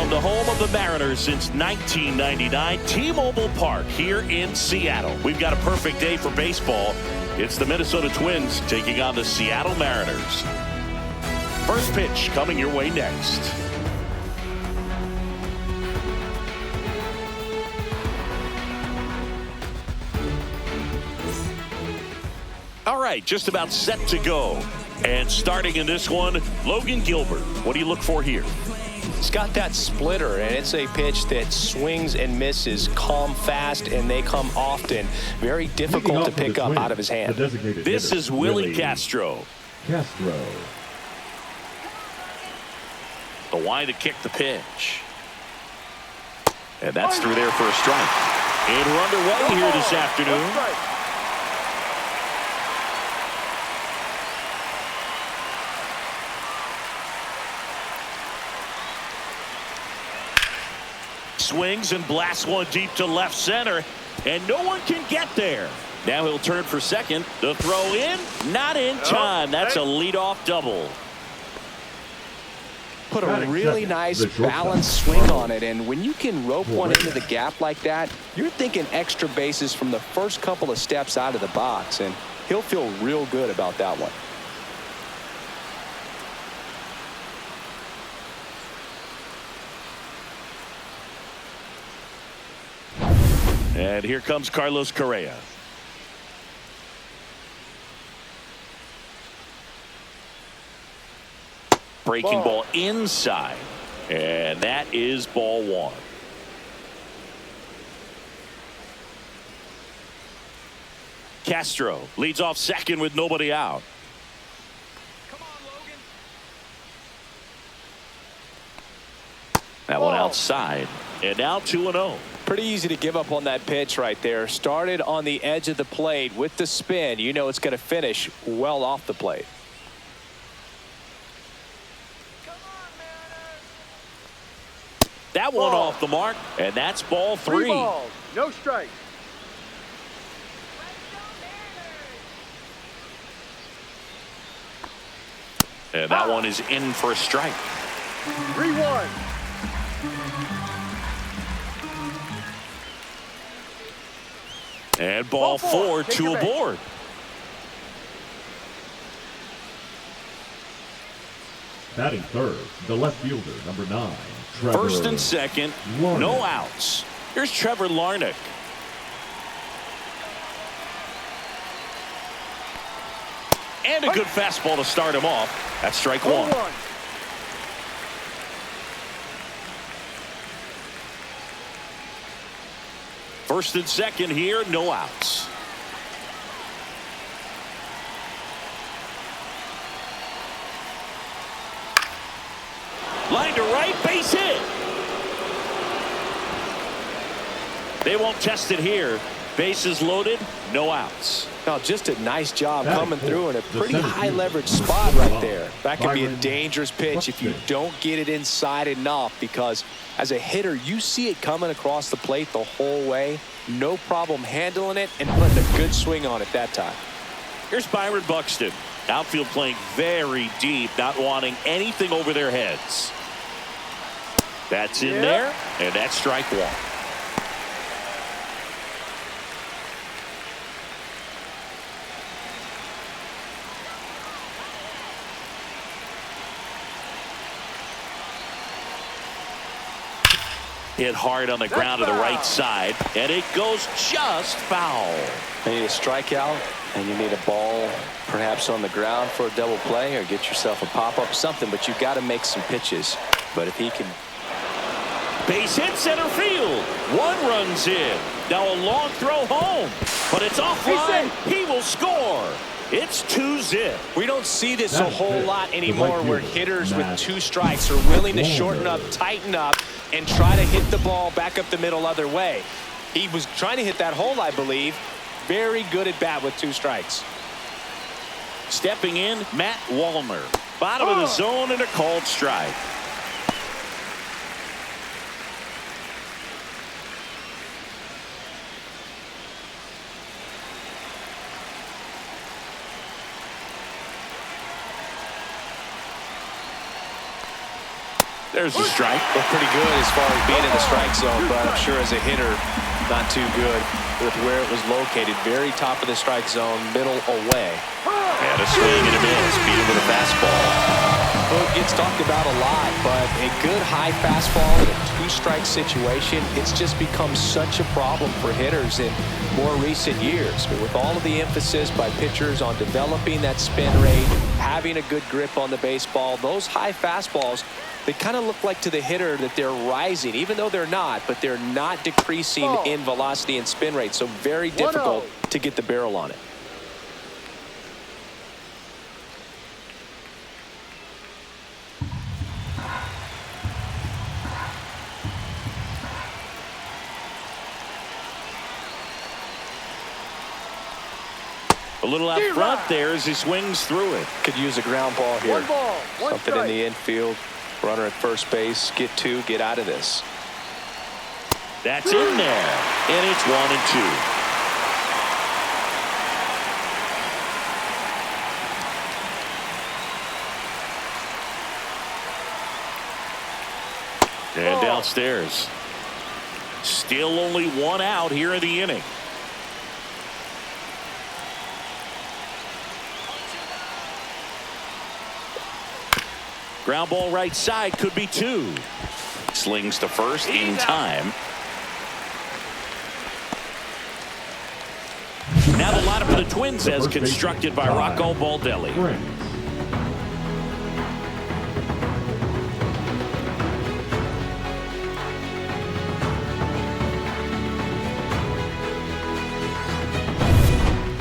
From the home of the Mariners since 1999, T-Mobile Park here in Seattle. We've got a perfect day for baseball. It's the Minnesota Twins taking on the Seattle Mariners. First pitch coming your way next. All right, just about set to go. And starting in this one, Logan Gilbert. What do you look for here? He's got that splitter, and it's a pitch that swings and misses, come fast, and they come often. Very difficult to pick up out of his hand. This is Willie Castro. The wide to kick the pitch. And that's through there for a strike. And we're underway here this afternoon. Swings and blasts one deep to left center, and no one can get there. Now he'll turn for second. The throw in, not in time. That's a leadoff double. Put a really nice balanced swing on it, and when you can rope one into the gap like that, you're thinking extra bases from the first couple of steps out of the box, and he'll feel real good about that one. And here comes Carlos Correa. Breaking ball inside. And that is ball one. Castro leads off second with nobody out. Come on, Logan. That one outside. And now 2-0. Pretty easy to give up on that pitch right there. Started on the edge of the plate with the spin. You know it's going to finish well off the plate. Come on, Mariners. That one off the mark, and that's ball three. 3 balls, no strikes. And that one is in for a strike. 3-1. And ball four, two aboard. Batting third, the left fielder, number 9, Trevor. First and second, no outs. Here's Trevor Larnach. And a good fastball to start him off. That's strike one. First and second here, no outs. Line to right, base hit. They won't test it here. Bases loaded, no outs. Now, just a nice job coming through in a pretty high leverage spot right there. That could be a dangerous pitch if you don't get it inside enough, because as a hitter, you see it coming across the plate the whole way. No problem handling it and putting a good swing on it that time. Here's Byron Buxton. Outfield playing very deep, not wanting anything over their heads. That's in there, and that's strike one. Hit hard on the ground to the right side, and it goes just foul. You need a strikeout, and you need a ball perhaps on the ground for a double play, or get yourself a pop-up, something, but you've got to make some pitches. But if he can... Base hit center field. One runs in. Now a long throw home, but it's offline. He will score. It's 2-zip. We don't see this a whole lot anymore, where hitters with 2 strikes are willing to shorten up, tighten up, and try to hit the ball back up the middle other way. He was trying to hit that hole, I believe. Very good at bat with 2 strikes. Stepping in, Matt Wallner. Bottom of the zone and a called strike. There's the strike. Looked pretty good as far as being in the strike zone, but I'm sure as a hitter, not too good with where it was located. Very top of the strike zone, middle away. And a swing and a miss. Beat him with a fastball. Well, it gets talked about a lot, but a good high fastball in a two-strike situation, it's just become such a problem for hitters in more recent years. But with all of the emphasis by pitchers on developing that spin rate, having a good grip on the baseball, those high fastballs, they kind of look like to the hitter that they're rising, even though they're not, but they're not decreasing in velocity and spin rate. So very difficult to get the barrel on it. A little out front there as he swings through it. Could use a ground ball here. One ball, one Something strike. in the infield. Runner at first base. Get two. Get out of this. That's in there. And it's 1-2. And downstairs. Still only one out here in the inning. Ground ball right side, could be two. Slings to first in time. Now the lineup for the Twins as constructed by Rocco Baldelli.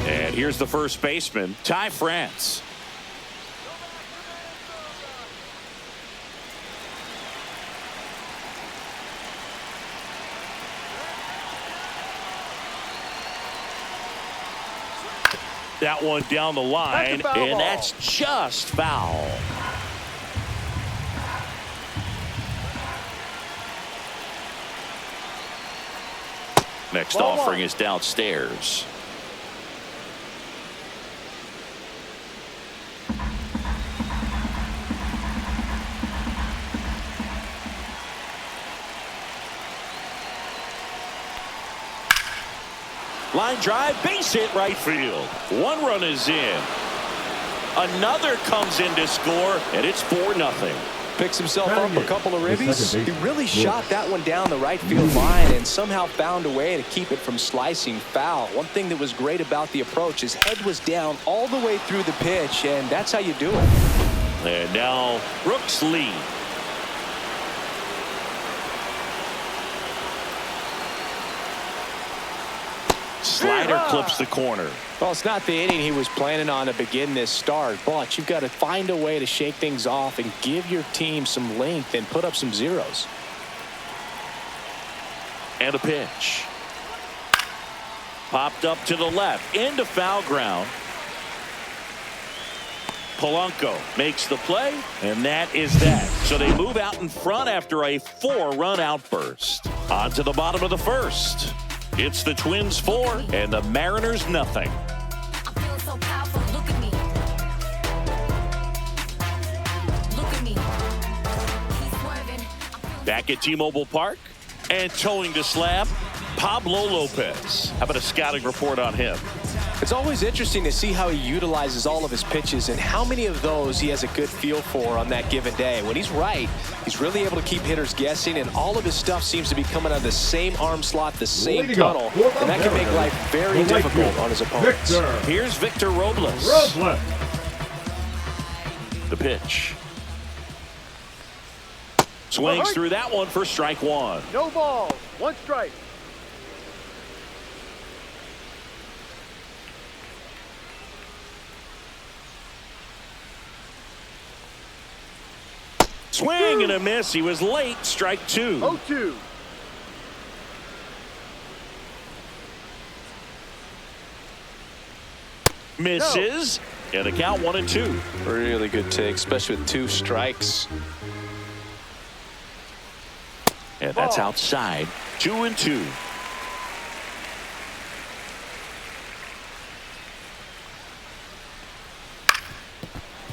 And here's the first baseman, Ty France. That one down the line, and that's just foul. Next offering is downstairs. Line drive, base hit right field. One run is in. Another comes in to score, and it's 4-0. Picks himself up a couple of ribbies. He really shot that one down the right field line and somehow found a way to keep it from slicing foul. One thing that was great about the approach, his head was down all the way through the pitch, and that's how you do it. And now Brooks lead. Slider clips the corner. Well, it's not the inning he was planning on to begin this start, but you've got to find a way to shake things off and give your team some length and put up some zeros. And a pitch. Popped up to the left, into foul ground. Polanco makes the play, and that is that. So they move out in front after a 4-run outburst. On to the bottom of the first. It's the Twins 4 and the Mariners nothing. Back at T-Mobile Park and towing to slab, Pablo Lopez. How about a scouting report on him? It's always interesting to see how he utilizes all of his pitches and how many of those he has a good feel for on that given day. When he's right, he's really able to keep hitters guessing, and all of his stuff seems to be coming out of the same arm slot, the same tunnel, and that can make life very difficult on his opponents. Here's Victor Robles. The pitch. Swings through that one for strike one. No balls, one strike. Swing and a miss. He was late. Strike two. 0-2. Misses. And the count 1-2. Really good take, especially with two strikes. And that's outside. 2-2.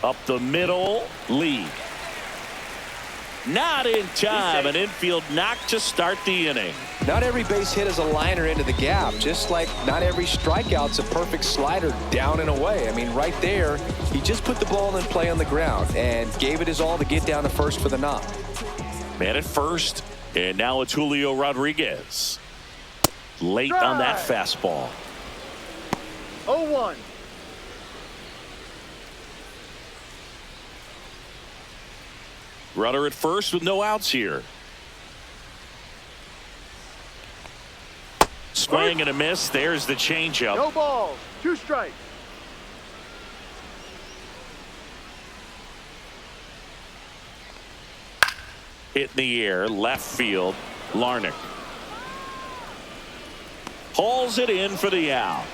Up the middle. Lee. Not in time. An infield knock to start the inning. Not every base hit is a liner into the gap, just like not every strikeout's a perfect slider down and away. I mean, right there, he just put the ball in play on the ground and gave it his all to get down to first for the knock. Man at first, and now it's Julio Rodriguez. Late on that fastball. 0-1. Runner at first with no outs here. Swing and a miss. There's the changeup. No balls. 2 strikes. Hit in the air, left field. Larnach hauls it in for the out.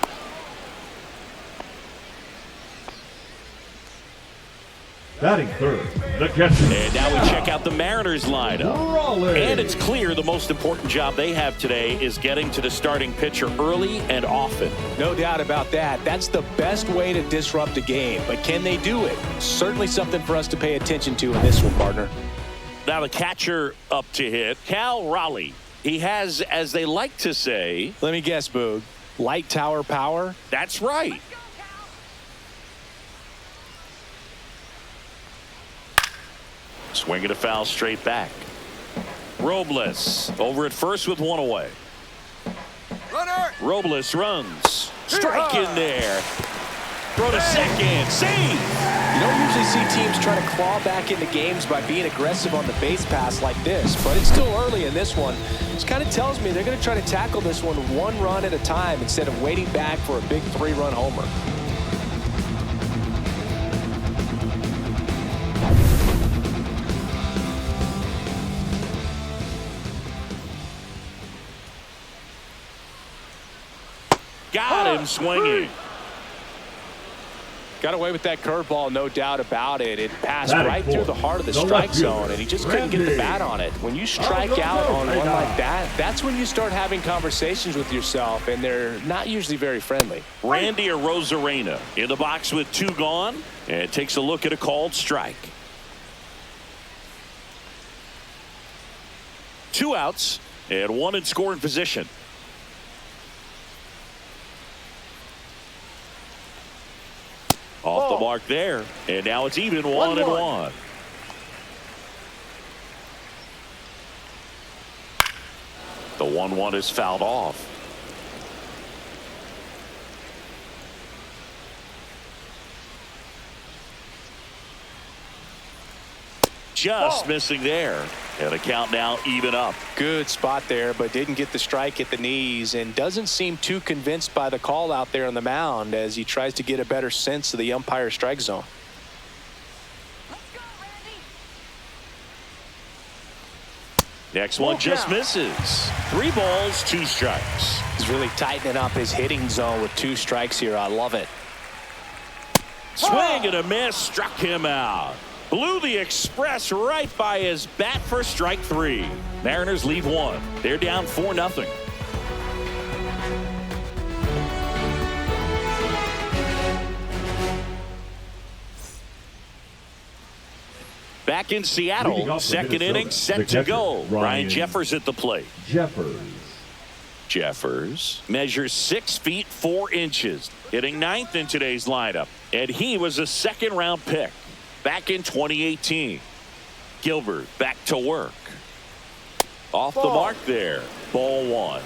Batting third, the catcher. And now we check out the Mariners lineup. Raleigh. And it's clear the most important job they have today is getting to the starting pitcher early and often. No doubt about that. That's the best way to disrupt a game. But can they do it? Certainly something for us to pay attention to in this one, partner. Now the catcher up to hit, Cal Raleigh. He has, as they like to say, let me guess, Boog, light tower power? That's right. Swinging a foul straight back. Robles over at first with 1 away. Runner. Robles runs. Strike in there. Throw to second. Save. You don't usually see teams try to claw back into games by being aggressive on the base pass like this, but it's still early in this one. This kind of tells me they're going to try to tackle this one 1 run at a time instead of waiting back for a big 3-run homer. Got him swinging. Got away with that curveball, no doubt about it. It passed right through the heart of the strike zone, and he just couldn't get the bat on it. When you strike out on one like that, that's when you start having conversations with yourself, and they're not usually very friendly. Randy Arozarena in the box with 2 gone, and takes a look at a called strike. 2 outs and 1 in scoring position. Off the mark there, and now it's even 1-1. The 1-1 is fouled off. Just missing there. And the count now even up. Good spot there, but didn't get the strike at the knees and doesn't seem too convinced by the call out there on the mound as he tries to get a better sense of the umpire's strike zone. Let's go, Randy. Next one just misses. 3 balls, 2 strikes. He's really tightening up his hitting zone with 2 strikes here. I love it. Swing and a miss, struck him out. Blew the express right by his bat for strike 3. Mariners lead 1. They're down 4-0. Back in Seattle, second inning set to go. Ryan Jeffers at the plate. Jeffers measures 6 feet 4 inches, hitting 9th in today's lineup, and he was a 2nd-round pick back in 2018. Gilbert back to work. Off the mark there. Ball 1.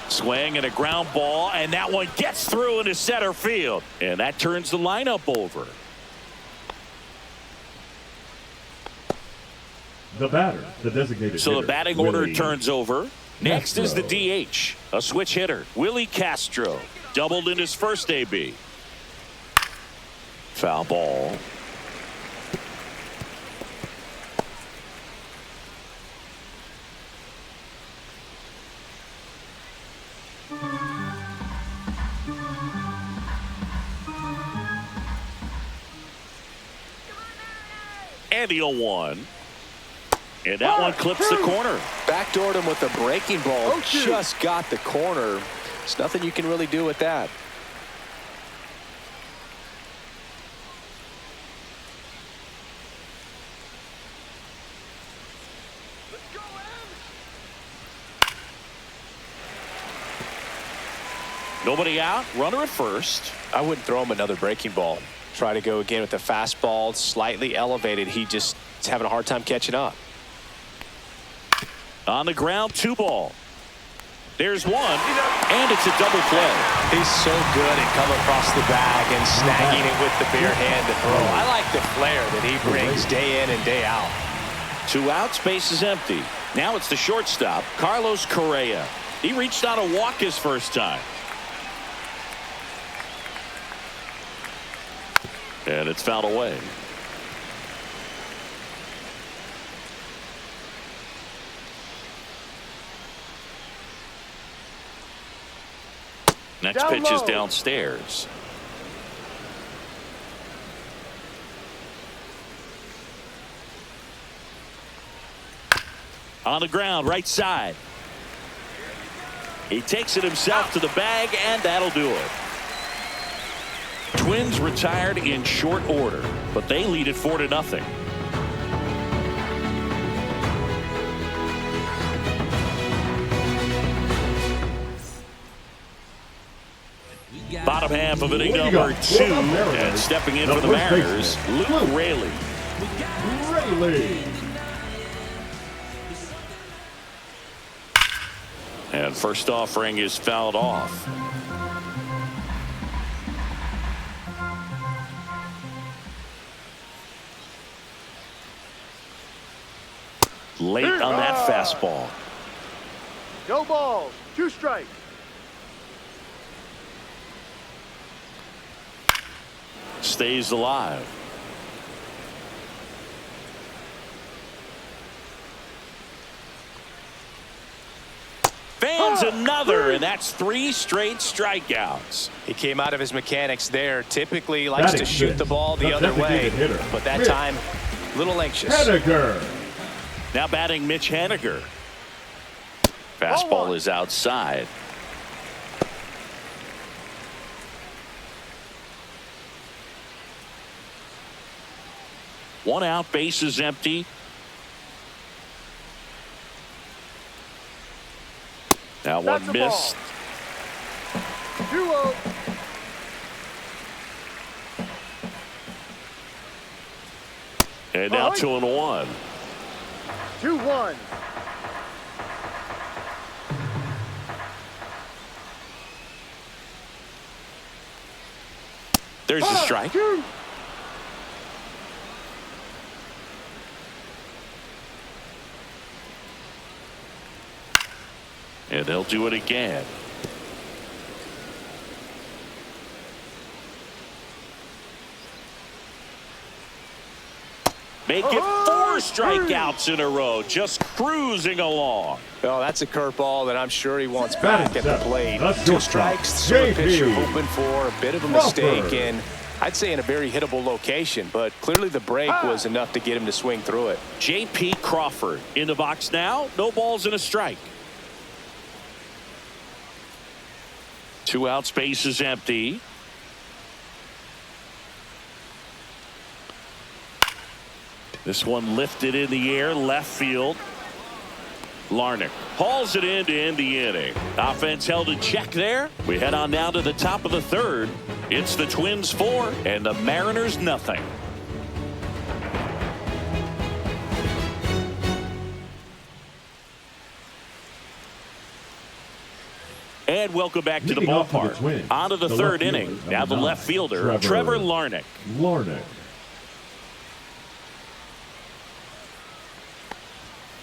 Swing and a ground ball, and that one gets through into center field, and that turns the lineup over. The batter, the designated So hitter, the batting order Willie turns over. Next Castro. is the DH, a switch hitter, Willie Castro, doubled in his first AB. Foul ball. And the 0-1. And that one clips the corner. Backdoored him with a breaking ball. 0-2. Just got the corner. There's nothing you can really do with that. Nobody out. Runner at first. I wouldn't throw him another breaking ball. Try to go again with the fastball, slightly elevated. He just is having a hard time catching up. On the ground, 2 ball. There's 1, and it's a double play. He's so good at coming across the bag and snagging it with the bare hand to throw. I like the flair that he brings day in and day out. 2 outs, base is empty. Now it's the shortstop, Carlos Correa. He reached out a walk his first time. And it's fouled away. Next Down pitch is low. downstairs. On the ground, right side. He takes it himself to the bag, and that'll do it. Twins retired in short order, but they lead it 4-0. Bottom half of inning number 2, and stepping in for the Mariners, Luke Raley. And first offering is fouled off. Late on that fastball. No balls. 2 strikes. Stays alive. Fans another, and that's 3 straight strikeouts. He came out of his mechanics there. Typically likes to shoot the ball the other way, but that time, a little anxious. Now batting Mitch Haniger. Fastball is outside. One out, base is empty. Now That's one a missed. ball. 2-0. And now 2-1. 2-1. There's the strike. 2. And they'll do it again. Make it 4 strikeouts in a row, just cruising along. Oh, that's a curveball that I'm sure he wants back at the plate. 2 strikes, so the JP. pitcher hoping for a bit of a mistake, and I'd say in a very hittable location, but clearly the break was enough to get him to swing through it. J.P. Crawford in the box now. No balls and a strike. 2 outs, base is empty. This one lifted in the air, left field. Larnach hauls it in to end the inning. Offense held in check there. We head on down to the top of the 3rd. It's the Twins 4 and the Mariners nothing. And welcome back to the Leading off for the ballpark. Twins, On to the the 3rd left inning. fielder, Now the number left 9, fielder, Trevor Larnach.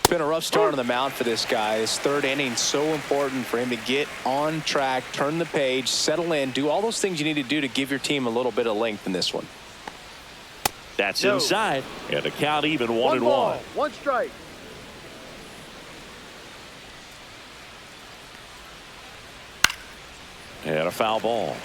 It's been a rough start on the mound for this guy. His 3rd inning, so important for him to get on track, turn the page, settle in, do all those things you need to do to give your team a little bit of length in this one. That's No. inside. And the count even 1 1-1. ball. 1 strike. And a foul ball.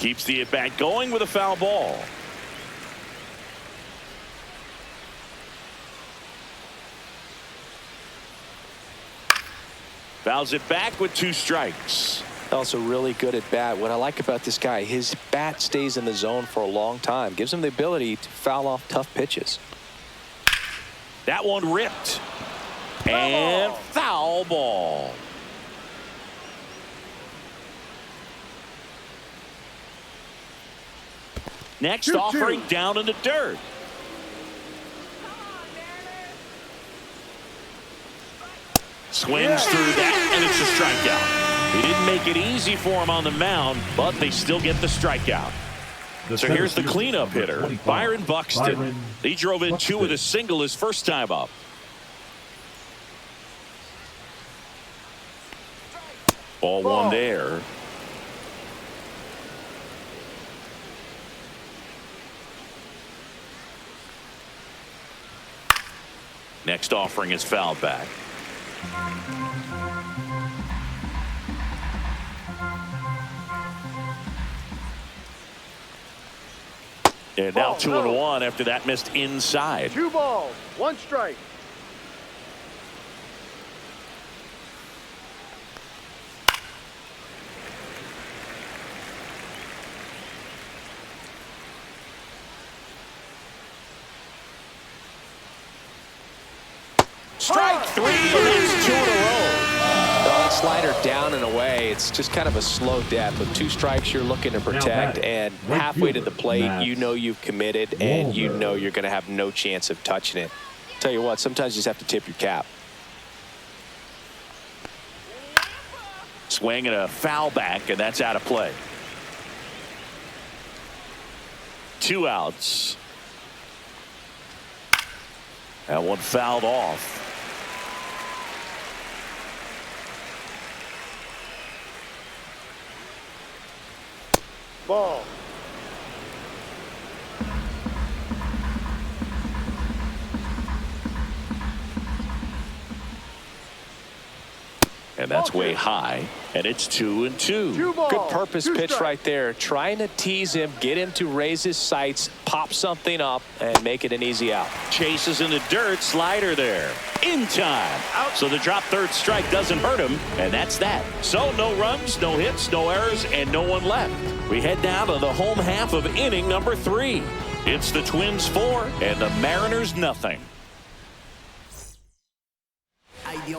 Keeps the at-bat going with a foul ball. Fouls it back with 2 strikes. Also really good at bat. What I like about this guy, his bat stays in the zone for a long time. Gives him the ability to foul off tough pitches. That one ripped. And foul ball. Next 2-2. offering down in the dirt. Swings through that, and it's a strikeout. He didn't make it easy for him on the mound, but they still get the strikeout. So here's the cleanup hitter, Byron Buxton. He drove in 2 with a single his first time up. Ball 1 there. Next offering is fouled back. And now 2-1 after that missed inside. 2 balls, 1 strike. Strike 3, and that's 2 in a row. Throwing slider down and away. It's just kind of a slow death. With 2 strikes, you're looking to protect, and halfway to the plate, you know you've committed, and you know you're going to have no chance of touching it. Tell you what, sometimes you just have to tip your cap. Swing and a foul back, and that's out of play. 2 outs. That one fouled off. Ball. And that's way high, and it's 2-2. 2 balls, Good purpose 2 pitch strikes. right there. Trying to tease him, get him to raise his sights, pop something up, and make it an easy out. Chases in the dirt, slider there. In time. So the drop third strike doesn't hurt him, and that's that. So no runs, no hits, no errors, and no one left. We head down to the home half of inning number 3. It's the Twins 4 and the Mariners nothing.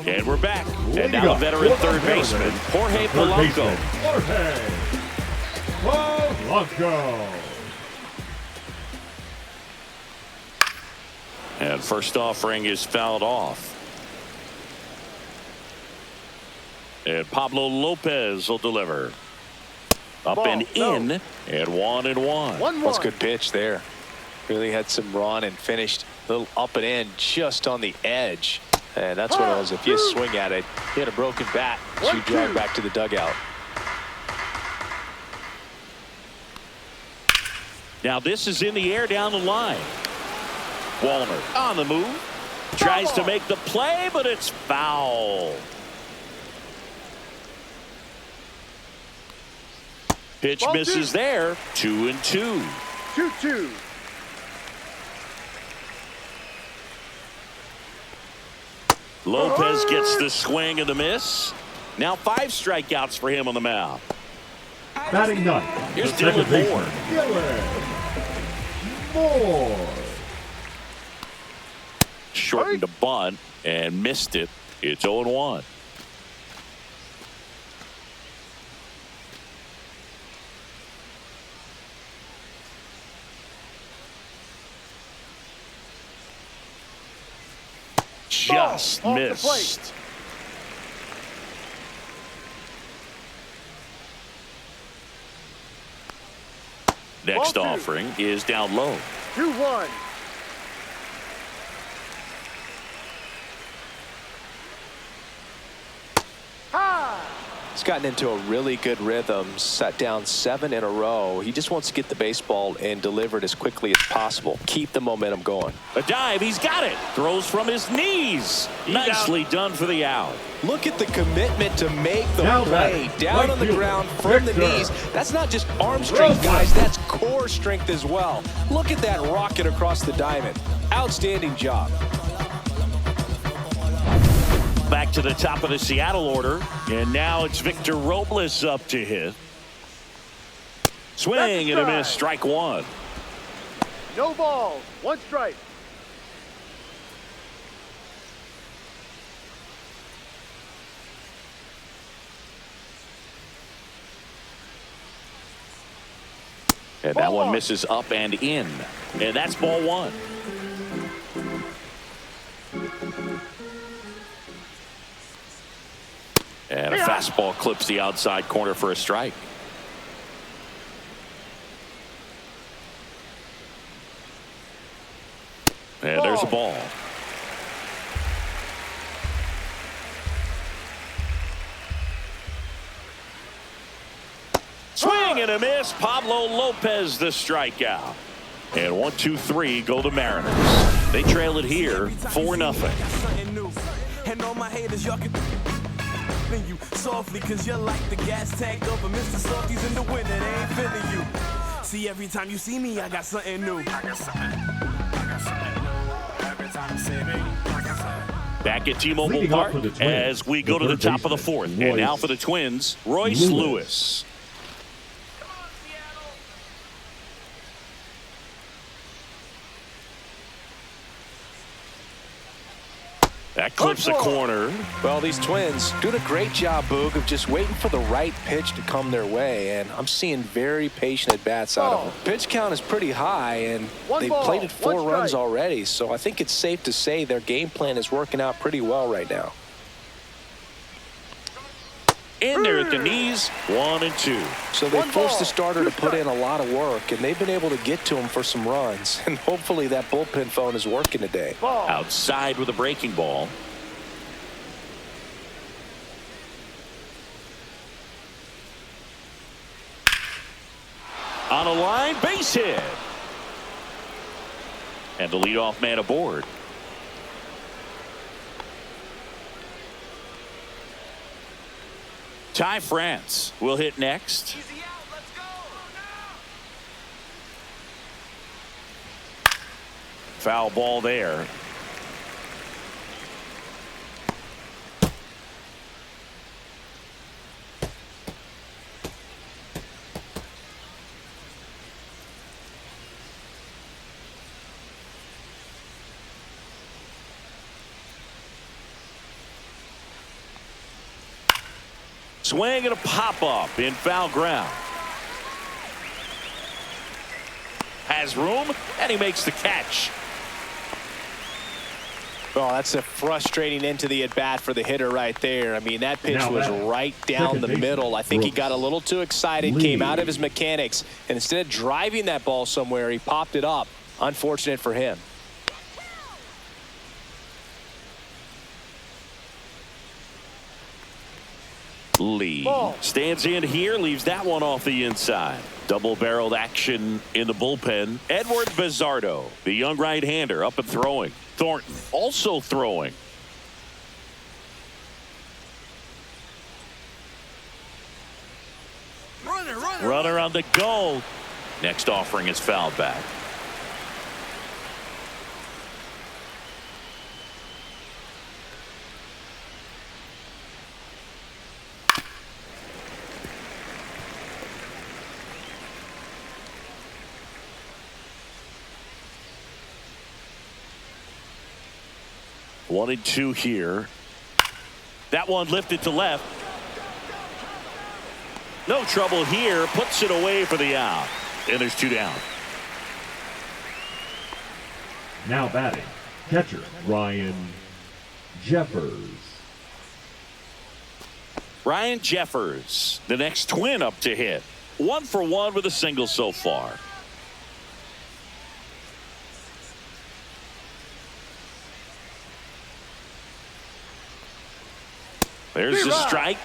And we're back. And now the veteran third baseman, Jorge Polanco. Jorge Polanco. And first offering is fouled off. And Pablo Lopez will deliver. Up Ball, and in, and 1-1. 1-1. That's a good pitch there. Really had some run and finished a little up and in just on the edge. And that's what it was. If you swing at it, you had a broken bat, you drive back to the dugout. Now this is in the air down the line. Wallner on the move. Tries to make the play, but it's foul. Pitch Ball misses 2. there. 2-2. 2-2. Lopez gets the swing and the miss. Now 5 strikeouts for him on the mound. Batting ninth. Here's the second Dylan Moore. baseman, Dylan Moore. Shortened a bunt and missed it. It's 0-1. Just Ball off the missed. plate. Next Ball 2. offering is down low. 2-1. High. He's gotten into a really good rhythm, set down 7 in a row. He just wants to get the baseball and deliver it as quickly as possible. Keep the momentum going. A dive, he's got it. Throws from his knees. Nicely done for the out. Look at the commitment to make the Now play batting, down right on the fielder, ground from the Victor. knees. That's not just arm strength, guys. That's core strength as well. Look at that rocket across the diamond. Outstanding job. Back to the top of the Seattle order. And now it's Victor Robles up to hit. Swing and a miss. Strike one. No balls. 1 strike. And that one misses up and in. And that's ball 1. And a fastball clips the outside corner for a strike. And there's a ball. Swing and a miss. Pablo Lopez the strikeout. And 1, 2, 3 go to Mariners. They trail it here 4-0. And all my haters, y'all can you softly, cause you're like the gas tank of a Mr. Softies in the winter. They ain't feeling you. See, every time you see me, I got something new. Every time you see me, Back at T-Mobile Leading off Park for the Twins, as we go to the the top of the third 4th. baseman, And now Royce for the Twins, Royce Lewis. That clips the corner. Well, these Twins doing a great job, Boog, of just waiting for the right pitch to come their way, and I'm seeing very patient at-bats out of them. Pitch count is pretty high, and they've plated 4 runs already, so I think it's safe to say their game plan is working out pretty well right now. In there at the knees, 1 and 2. So they forced the starter to put in a lot of work, and they've been able to get to him for some runs. And hopefully that bullpen phone is working today. Outside with a breaking ball. On a line, base hit. And the leadoff man aboard. Ty France will hit next. Foul ball there. Swing and a pop-up in foul ground. Has room, and he makes the catch. Well, that's a frustrating end to the at-bat for the hitter right there. I mean, that pitch was right down the middle. I think he got a little too excited, came out of his mechanics, and instead of driving that ball somewhere, he popped it up. Unfortunate for him. Lee stands in here, leaves that one off the inside. Double-barreled action in the bullpen. Edward Bizzardo, the young right-hander, up and throwing. Thornton also throwing. Runner on the go. Next offering is fouled back. One and two here. That one lifted to left. No trouble here. Puts it away for the out. And there's 2 down. Now batting, catcher Ryan Jeffers. Ryan Jeffers, the next Twin up to hit. 1 for 1 with a single so far. There's the strike.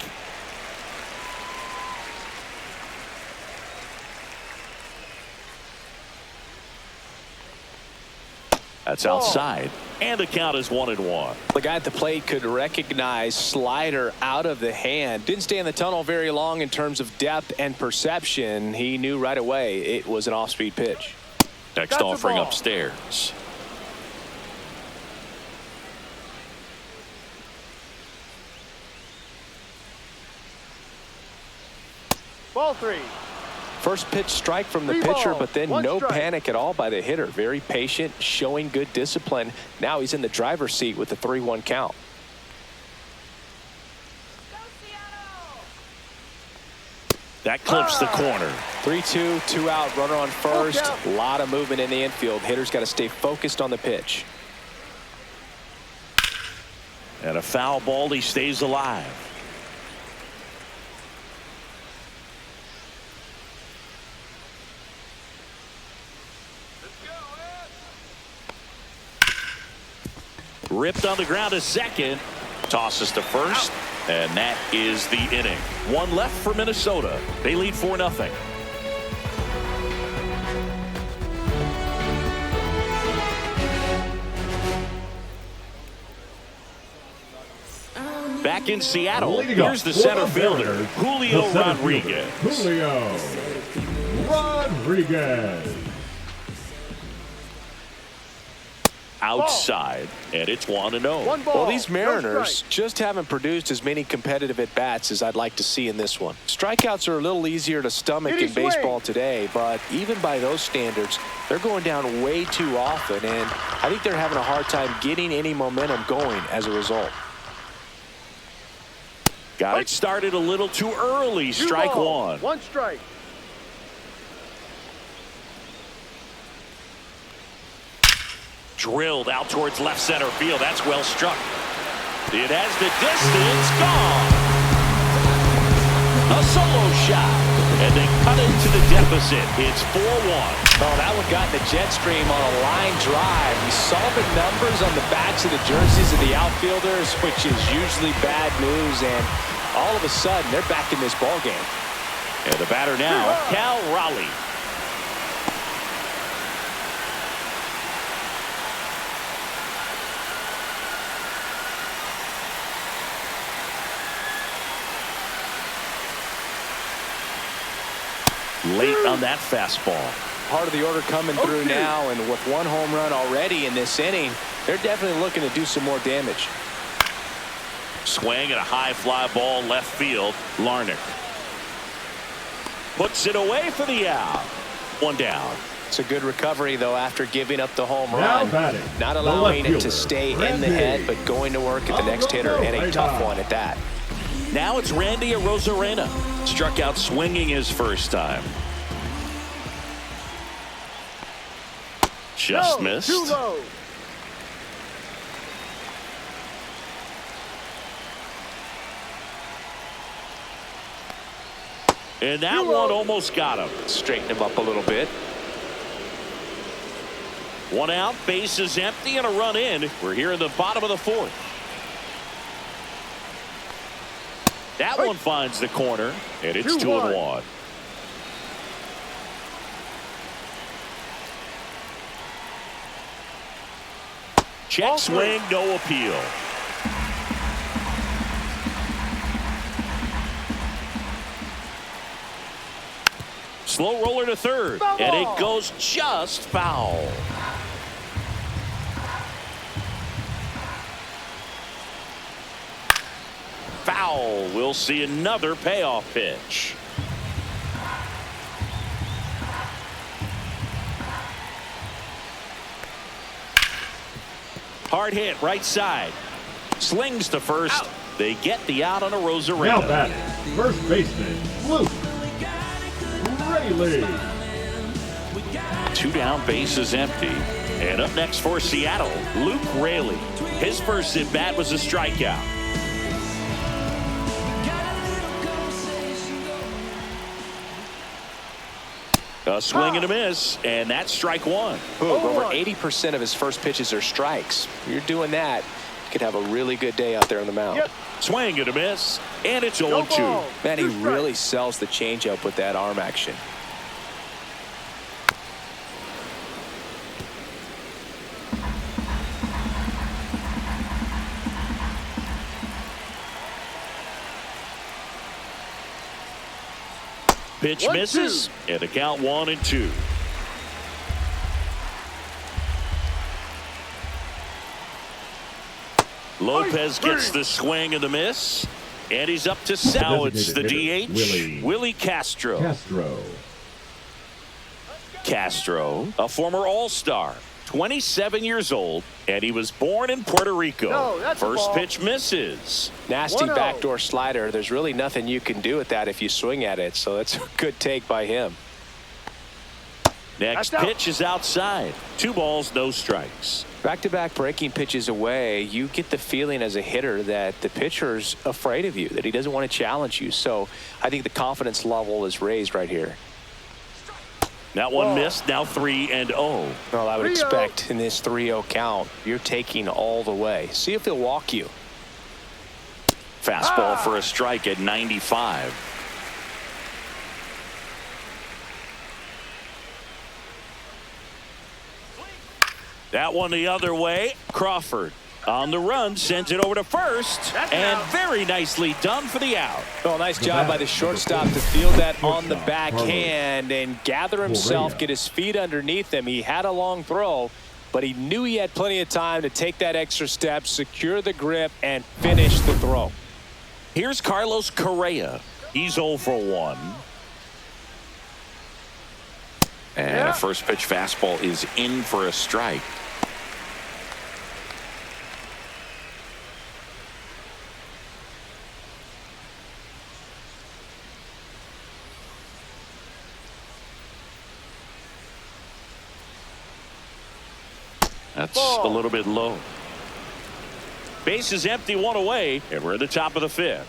That's outside. And the count is 1-1. The guy at the plate could recognize slider out of the hand. Didn't stay in the tunnel very long in terms of depth and perception. He knew right away it was an off-speed pitch. Next offering upstairs. Ball 3. First pitch strike from the 3 pitcher, balls, but then 1 no strike. panic at all by the hitter. Very patient, showing good discipline. Now he's in the driver's seat with the 3-1 count. Go Seattle! That clips the corner. 3-2, 2 out, runner on first. Look out. A lot of movement in the infield. Hitter's got to stay focused on the pitch. And a foul ball. He stays alive. Ripped on the ground to second. Tosses to first. And that is the inning. One left for Minnesota. They lead 4-0. Back in Seattle, here's the center fielder, Julio Rodriguez. Julio Rodriguez. Outside, and it's 1-0. 1 ball. Well, these no Mariners strike. just haven't produced as many competitive at-bats as I'd like to see in this one. Strikeouts are a little easier to stomach Did he in baseball swing? today, but even by those standards, they're going down way too often, and I think they're having a hard time getting any momentum going as a result. Got it started a little too early. 2 Strike balls, 1. 1 strike. Drilled out towards left center field. That's well struck. It has the distance. Gone. A solo shot. And they cut into the deficit. It's 4-1. Oh, that one got in the jet stream on a line drive. We saw the numbers on the backs of the jerseys of the outfielders, which is usually bad news, and all of a sudden, they're back in this ball game. And the batter now, Cal Raleigh. Late on that fastball. Part of the order coming through now, and with 1 home run already in this inning, they're definitely looking to do some more damage. Swing and a high fly ball left field. Larnach puts it away for the out. 1 down. It's a good recovery, though, after giving up the home Now run. batting, Not the allowing left it to fielder, stay in Randy. the head, but going to work at the next hitter, and a tough one at that. Now it's Randy Arozarena. Struck out swinging his first time. Just No, missed. Too low. And that one almost got him. Straighten him up a little bit. 1 out, bases empty, and a run in. We're here in the bottom of the 4th. That one finds the corner, and it's 2-1. Check swing, no appeal. Slow roller to third, and it goes just foul. Foul. We'll see another payoff pitch. Hard hit, right side. Slings to first. They get the out on a Arozarena. Now batting, first baseman, Luke Raley. 2 down, bases empty. And up next for Seattle, Luke Raley. His first at bat was a strikeout. A swing and a miss, and that's strike 1. Over 80% of his first pitches are strikes. If you're doing that, you could have a really good day out there on the mound. Yep. Swing and a miss, and it's 0-2. ball. Man, he 2 strikes. really sells the changeup with that arm action. Pitch misses, and the count 1-2. Lopez gets the swing and the miss, and he's up to now. It's the DH, Willie Castro. Castro, a former All-Star, 27 years old, and he was born in Puerto Rico. No, first pitch misses. Nasty 1-0. backdoor slider. There's really nothing you can do with that if you swing at it, so that's a good take by him. Next pitch is outside. 2 balls, no strikes. Back-to-back breaking pitches away, you get the feeling as a hitter that the pitcher's afraid of you, that he doesn't want to challenge you. So I think the confidence level is raised right here. That one missed. Now 3-0. Well, I would expect in this 3-0 count, you're taking all the way. See if he'll walk you. Fastball for a strike at 95. That one the other way. Crawford on the run, sends it over to first, and very nicely done for the out. Well, nice job by the shortstop to field that on the backhand and gather himself, get his feet underneath him. He had a long throw, but he knew he had plenty of time to take that extra step, secure the grip, and finish the throw. Here's Carlos Correa. He's 0 for 1. And a first pitch fastball is in for a strike. That's a little bit low. Base is empty, 1 away, and we're at the top of the 5th.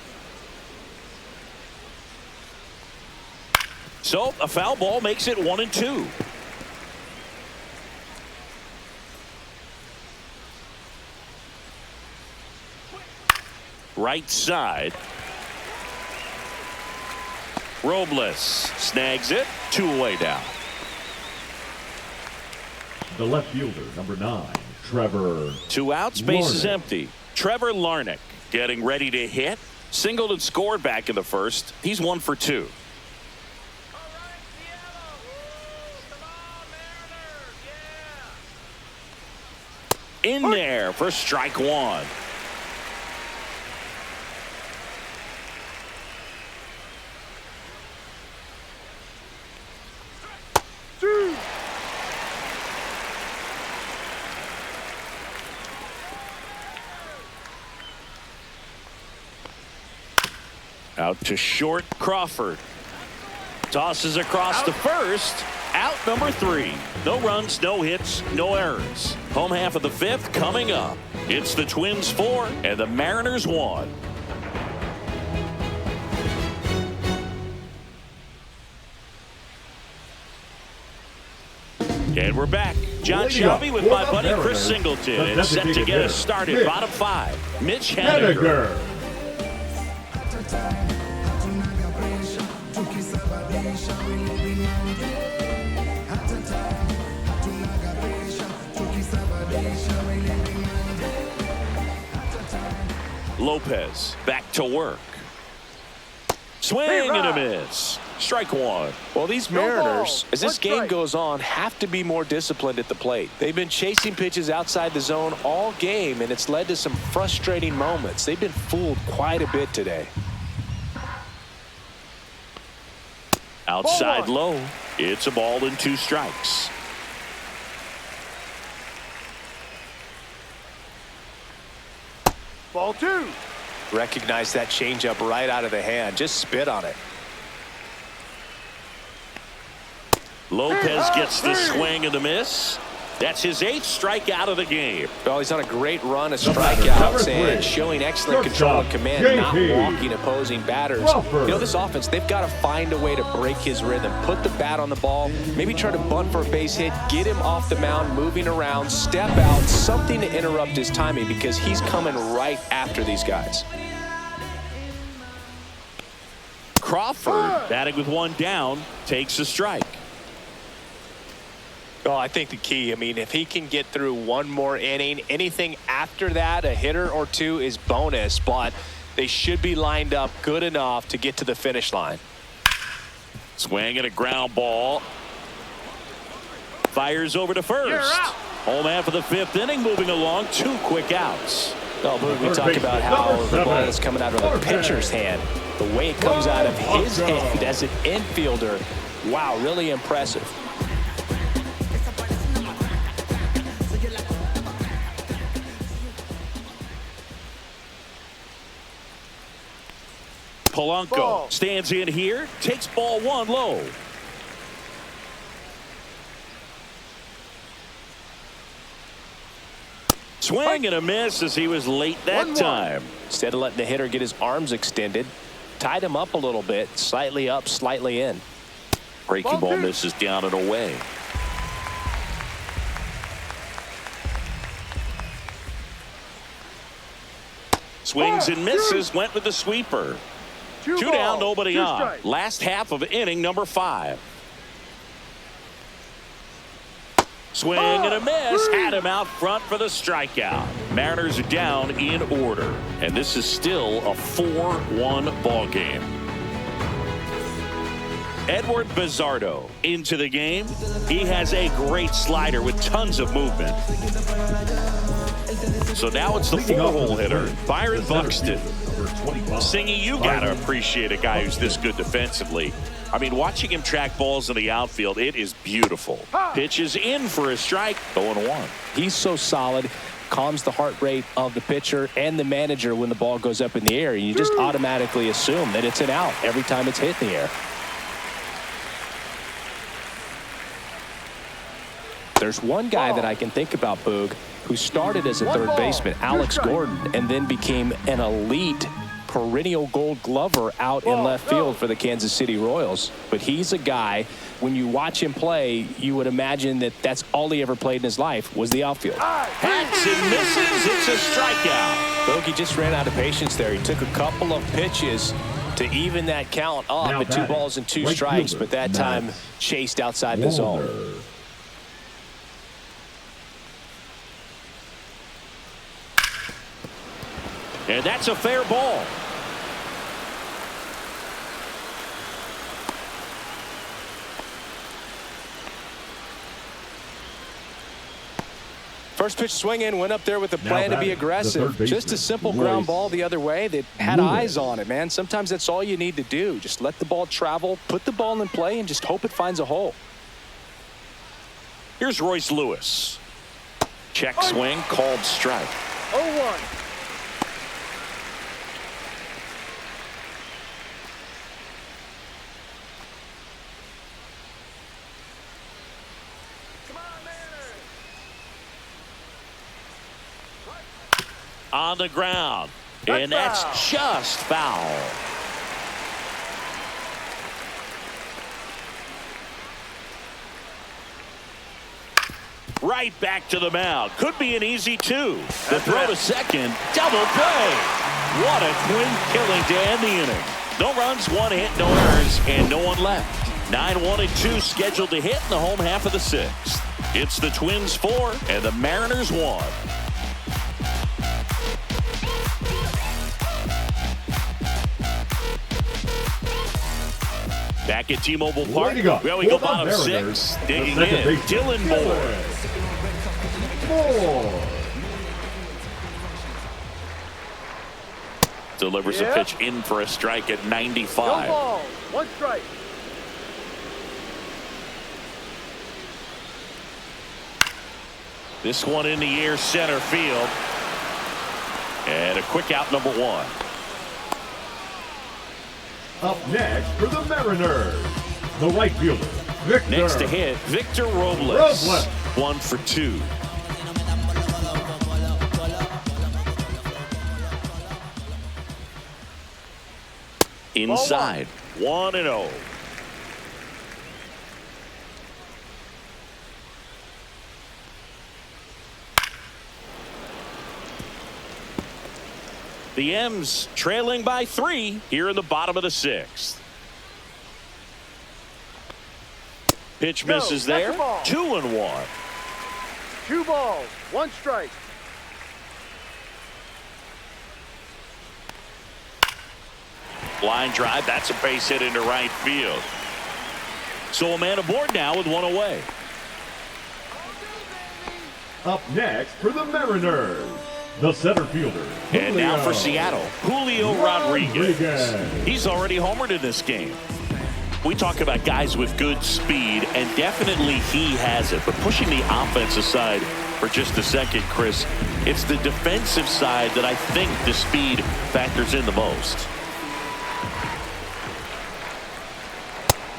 So a foul ball makes it 1-2. Right side. Robles snags it. 2 away now. The left fielder, number 9, Trevor. 2 outs, base is Larnach. empty. Trevor Larnach getting ready to hit. Singled and scored back in the first. He's 1 for 2. In there for strike 1. Out to short, Crawford. Tosses across to first. Out number 3. No runs, no hits, no errors. Home half of the 5th coming up. It's the Twins 4 and the Mariners 1. And we're back. John Shelby with my buddy Chris Singleton. And set to get us started. Bottom 5. Mitch Haniger. Lopez back to work. Swing and a miss. Strike 1. Well, these Mariners, as this game goes on, have to be more disciplined at the plate. They've been chasing pitches outside the zone all game, and it's led to some frustrating moments. They've been fooled quite a bit today. Outside low. It's a ball and 2 strikes. Ball 2. Recognize that changeup right out of the hand. Just spit on it. Lopez gets the swing and the miss. That's his 8th strikeout of the game. Well, he's on a great run of strikeouts and showing excellent control and command, not walking opposing batters. You know, this offense, they've got to find a way to break his rhythm, put the bat on the ball, maybe try to bunt for a base hit, get him off the mound, moving around, step out, something to interrupt his timing because he's coming right after these guys. Crawford batting with 1 down, takes a strike. Well, I think the key, I mean, if he can get through 1 more inning, anything after that, a hitter or 2 is bonus, but they should be lined up good enough to get to the finish line. Swing and a ground ball. Fires over to first. Home half of the 5th inning, moving along. 2 quick outs. Oh, we talk about how the ball is coming out of the pitcher's hand. The way it comes out of his hand as an infielder. Wow, really impressive. Polanco stands in here, takes ball 1 low. Swing and a miss as he was late that time. Instead of letting the hitter get his arms extended, tied him up a little bit, slightly up, slightly in. Breaking ball misses down and away. Swings and misses, went with the sweeper. 2 down, nobody on. Last half of inning number 5. Swing and a miss. Had him out front for the strikeout. Mariners are down in order. And this is still a 4-1 ball game. Edward Bizzardo into the game. He has a great slider with tons of movement. So now it's the 4-hole hitter, Byron Buxton. Singy, you gotta appreciate a guy who's this good defensively. I mean, watching him track balls in the outfield, it is beautiful. Pitches in for a strike, 0-1. He's so solid, calms the heart rate of the pitcher and the manager when the ball goes up in the air. You just automatically assume that it's an out every time it's hit in the air. There's one guy that I can think about, Boog, who started as a third baseman, Alex Gordon, and then became an elite perennial gold glover out in left field for the Kansas City Royals. But he's a guy, when you watch him play, you would imagine that that's all he ever played in his life was the outfield. Hacks and misses. It's a strikeout. Bogey just ran out of patience there. He took a couple of pitches to even that count up at 2 balls and 2 strikes, but that time chased outside the zone. And that's a fair ball. First pitch swing in, went up there with a plan to be aggressive. Just a simple ground ball the other way that had eyes on it, man. Sometimes that's all you need to do. Just let the ball travel, put the ball in play, and just hope it finds a hole. Here's Royce Lewis. Check swing, called strike. 0-1. On the ground, and that's just foul. Right back to the mound. Could be an easy 2. The throw to second, double play. What a twin killing to end the inning. No runs, 1 hit, no errors, and no one left. 9-1-2 scheduled to hit in the home half of the 6th. It's the Twins 4 and the Mariners 1. Back at T-Mobile Park, well, we go bottom 6. Digging in, Dylan Moore. Delivers a pitch in for a strike at 95. 1 ball, 1 strike. This one in the air, center field. And a quick out, number 1. Up next for the Mariners, the right fielder, Victor. Next to hit, Victor Robles. 1 for 2. Inside, 1-0. The M's trailing by 3 here in the bottom of the 6th. Pitch misses there. 2-1. 2 balls, 1 strike. Line drive. That's a base hit into right field. So a man aboard now with one away. Up next for the Mariners, the center fielder. And now for Julio Seattle, Julio Rodriguez. He's already homered in this game. We talk about guys with good speed, and definitely he has it. But pushing the offense aside for just a second, Chris, it's the defensive side that I think the speed factors in the most.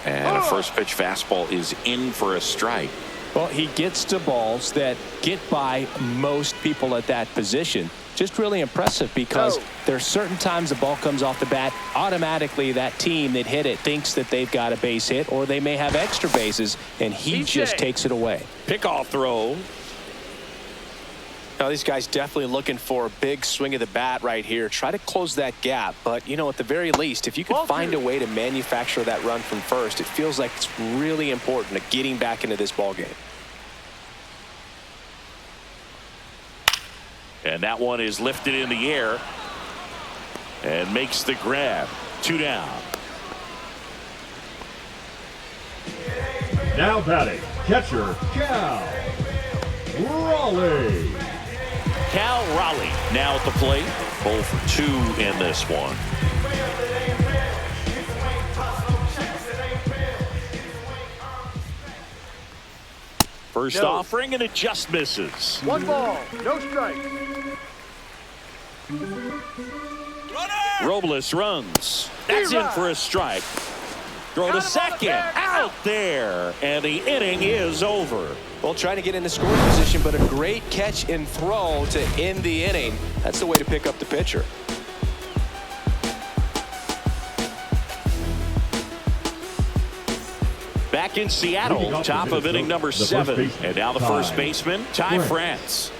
And a first pitch fastball is in for a strike. Well, he gets to balls that get by most people at that position. Just really impressive because there are certain times the ball comes off the bat, automatically that team that hit it thinks that they've got a base hit, or they may have extra bases, and he just takes it away. Pickoff throw. Now, these guys definitely looking for a big swing of the bat right here. Try to close that gap. But, you know, at the very least, if you could find a way to manufacture that run from first, it feels like it's really important to getting back into this ball game. And that one is lifted in the air and makes the grab. 2 down. Now batting, catcher Cal Raleigh. Cal Raleigh now at the plate. 0 for 2 in this one. First offering, and it just misses. 1 ball, no strike. Robles runs. That's in for a strike. Throw to second. Out there. And the inning is over. Well, trying to get in the scoring position, but a great catch and throw to end the inning. That's the way to pick up the pitcher. Back in Seattle, top of inning number 7. And now the first baseman, Ty France.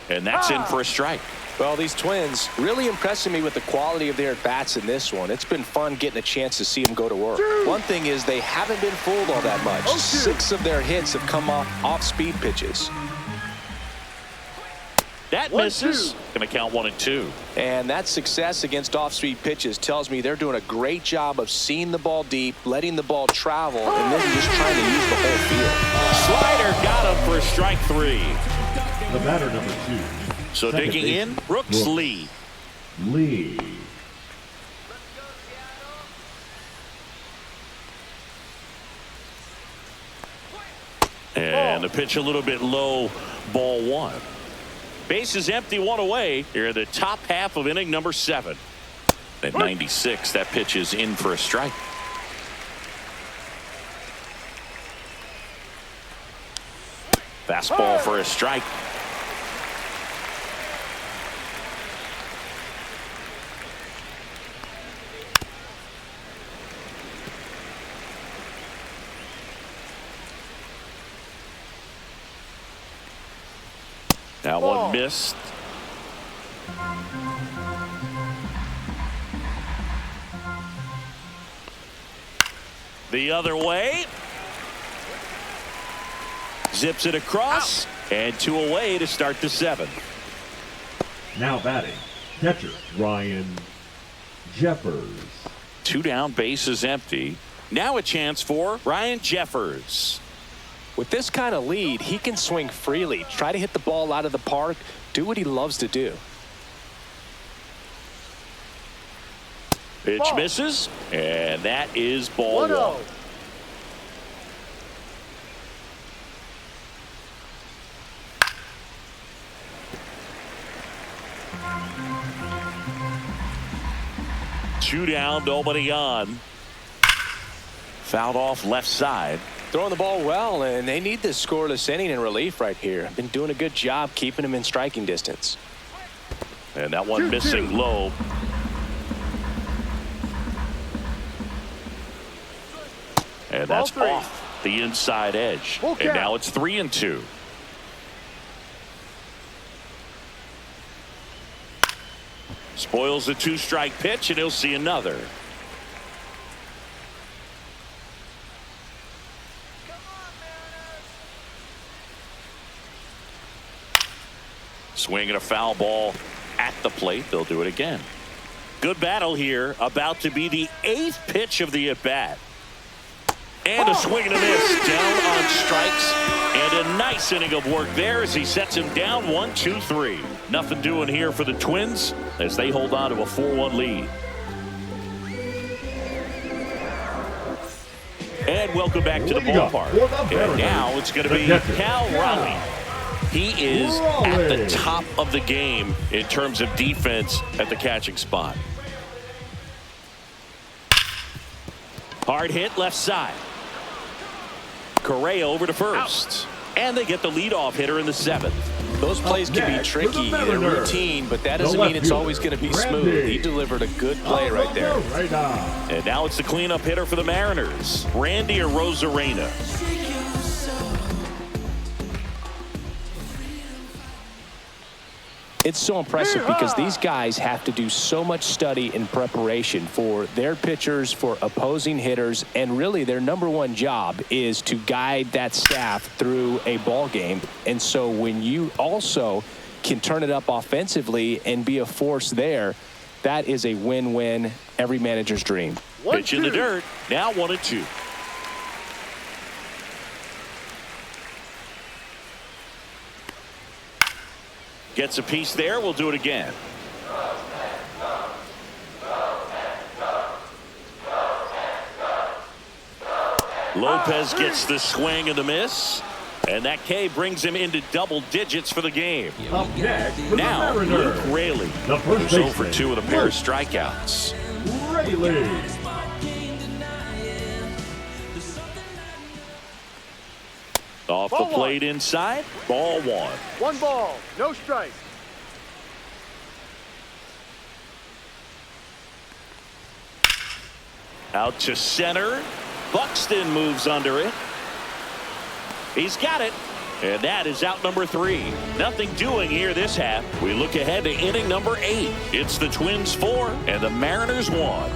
And that's in for a strike. Well, these Twins really impressing me with the quality of their at-bats in this one. It's been fun getting a chance to see them go to work. One thing is they haven't been fooled all that much. 6 of their hits have come off speed pitches. That misses. Going to count 1 and 2. And that success against off-speed pitches tells me they're doing a great job of seeing the ball deep, letting the ball travel, and then just trying to use the whole field. Slider got him for strike 3. The batter number 2. So Second digging in, Brooks Lee. And the pitch a little bit low, ball 1. Base is empty, 1 away. Here in the top half of inning number 7. At 96, that pitch is in for a strike. Fastball for a strike. That one missed. The other way. Zips it across. And 2 away to start the 7th. Now batting, catcher Ryan Jeffers. 2 down, base is empty. Now a chance for Ryan Jeffers. With this kind of lead, he can swing freely, try to hit the ball out of the park, do what he loves to do. Pitch misses, and that is ball 1. Two down, nobody on. Fouled off left side. Throwing the ball well, and they need this scoreless inning in relief right here. Been doing a good job keeping him in striking distance. And that one missing low. And that's off the inside edge. And now it's 3 and 2. Spoils the 2-strike pitch, and he'll see another. Swinging a foul ball at the plate. They'll do it again. Good battle here. About to be the 8th pitch of the at-bat. And a swing and a miss. Down on strikes. And a nice inning of work there as he sets him down 1-2-3. Nothing doing here for the Twins as they hold on to a 4-1 lead. And welcome back to the ballpark. And now it's going to be Cal Raleigh. He is at the top of the game in terms of defense at the catching spot. Hard hit left side. Correa over to first. And they get the leadoff hitter in the 7th. Those plays can be tricky. They're routine, but that doesn't mean it's always going to be smooth. He delivered a good play right there. And now it's the cleanup hitter for the Mariners. Randy Arozarena. It's so impressive because these guys have to do so much study and preparation for their pitchers, for opposing hitters, and really their #1 job is to guide that staff through a ball game. And so when you also can turn it up offensively and be a force there, that is a win-win, every manager's dream. Pitch in the dirt. Now 1-2. Gets a piece there. We'll do it again. Lopez gets the swing and the miss. And that K brings him into double digits for the game. Up next for Now, the Luke Mariners, Raley. the first Who's 0 baseman, for 2 with a pair of strikeouts. Raley. Off the plate inside. Ball 1. 1 ball, no strike. Out to center. Buxton moves under it. He's got it. And that is out number 3. Nothing doing here this half. We look ahead to inning number 8. It's the Twins 4 and the Mariners 1.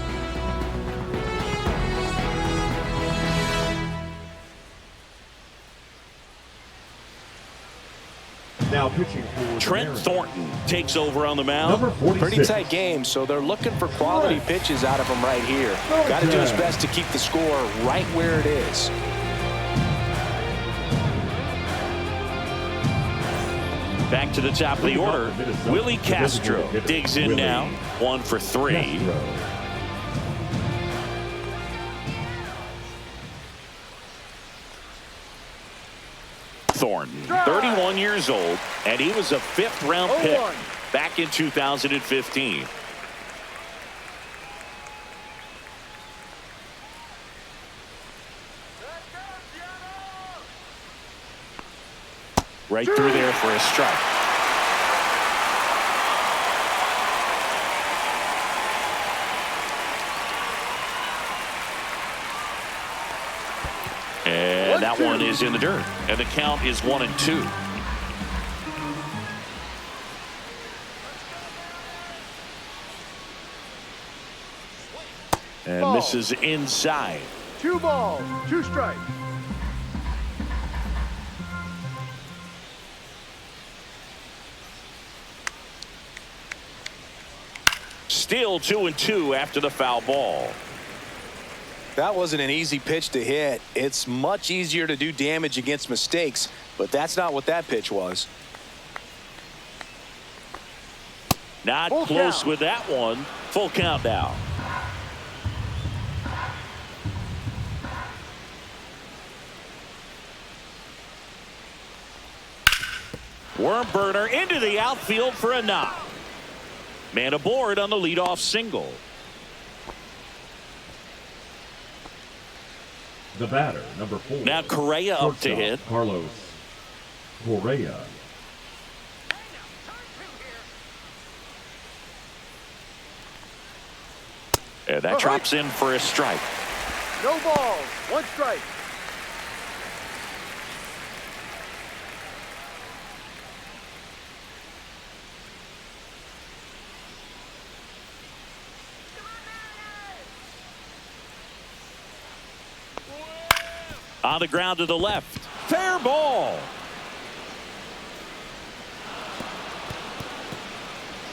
Now pitching for Trent Thornton takes over on the mound. number 46. Pretty tight game, so they're looking for quality pitches out of him right here. Got to do his best to keep the score right where it is. Back to the top of the order. Willie Castro digs in now. 1 for 3. Castro. Thornton, 31 years old, and he was a 5th-round pick back in 2015. Right through there for a strike. And that one is in the dirt. And the count is 1-2. And this is inside. 2 balls, 2 strikes. Still 2-2 after the foul ball. That wasn't an easy pitch to hit. It's much easier to do damage against mistakes, but that's not what that pitch was. Not Full close count. with that one. Full count now. Worm burner into the outfield for a knock. Man aboard on the leadoff single. The batter, number 4. Now Correa up to hit. Carlos Correa. And that drops in for a strike. No balls, 1 strike. On the ground to the left. Fair ball.